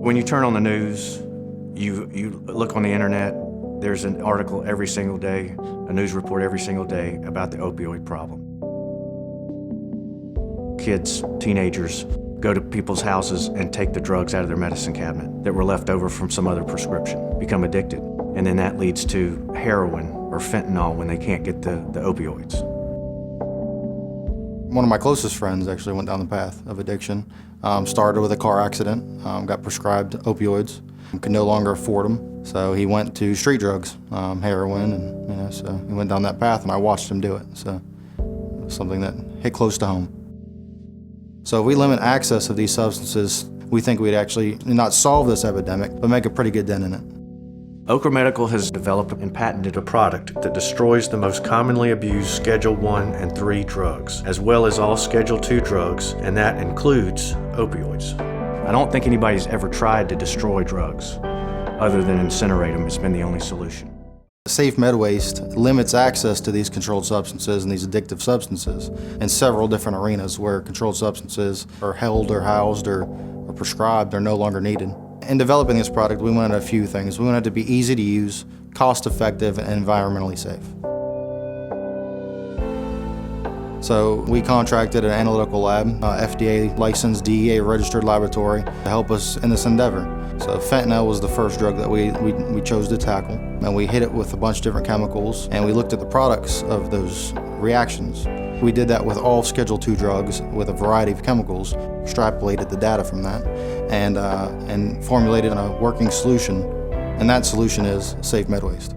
When you turn on the news, you look on the internet, there's an article every single day, a news report every single day about the opioid problem. Kids, teenagers, go to people's houses and take the drugs out of their medicine cabinet that were left over from some other prescription, become addicted. And then that leads to heroin or fentanyl when they can't get the opioids. One of my closest friends actually went down the path of addiction. Started with a car accident, got prescribed opioids, could no longer afford them. So he went to street drugs, heroin, and so he went down that path, and I watched him do it. So it was something that hit close to home. So if we limit access of these substances, we think we'd actually not solve this epidemic, but make a pretty good dent in it. Okra Medical has developed and patented a product that destroys the most commonly abused Schedule 1 and 3 drugs, as well as all Schedule 2 drugs, and that includes opioids. I don't think anybody's ever tried to destroy drugs. Other than incinerate them, it's been the only solution. SafeMedWaste limits access to these controlled substances and these addictive substances in several different arenas where controlled substances are held or housed or prescribed or no longer needed. In developing this product, we wanted a few things. We wanted it to be easy to use, cost-effective, and environmentally safe. So we contracted an analytical lab, FDA-licensed, DEA-registered laboratory to help us in this endeavor. So fentanyl was the first drug that we chose to tackle, and we hit it with a bunch of different chemicals, and we looked at the products of those reactions. We did that with all Schedule 2 drugs with a variety of chemicals, extrapolated the data from that, and formulated a working solution, and that solution is SafeMedWaste.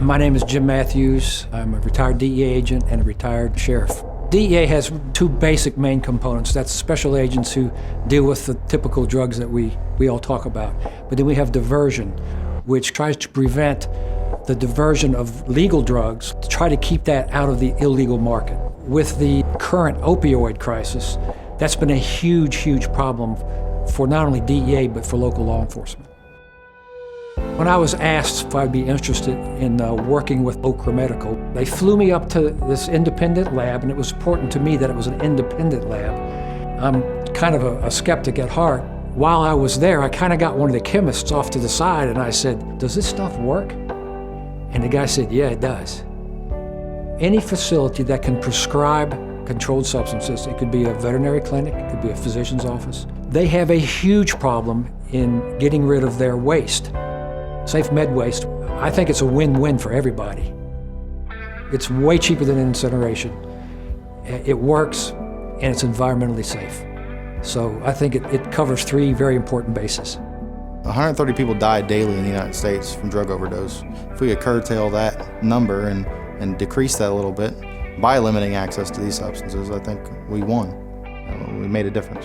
My name is Jim Matthews. I'm a retired DEA agent and a retired sheriff. DEA has two basic main components. That's special agents who deal with the typical drugs that we all talk about. But then we have diversion, which tries to prevent the diversion of legal drugs to try to keep that out of the illegal market. With the current opioid crisis, that's been a huge, huge problem for not only DEA, but for local law enforcement. When I was asked if I'd be interested in working with Okra Medical, they flew me up to this independent lab, and it was important to me that it was an independent lab. I'm kind of a skeptic at heart. While I was there, I kind of got one of the chemists off to the side, and I said, "Does this stuff work?" And the guy said, "Yeah, it does." Any facility that can prescribe controlled substances, it could be a veterinary clinic, it could be a physician's office, they have a huge problem in getting rid of their waste. SafeMedWaste, I think it's a win-win for everybody. It's way cheaper than incineration. It works, and it's environmentally safe. So I think it covers three very important bases. 130 people die daily in the United States from drug overdose. If we could curtail that number and decrease that a little bit by limiting access to these substances, I think we won. We made a difference.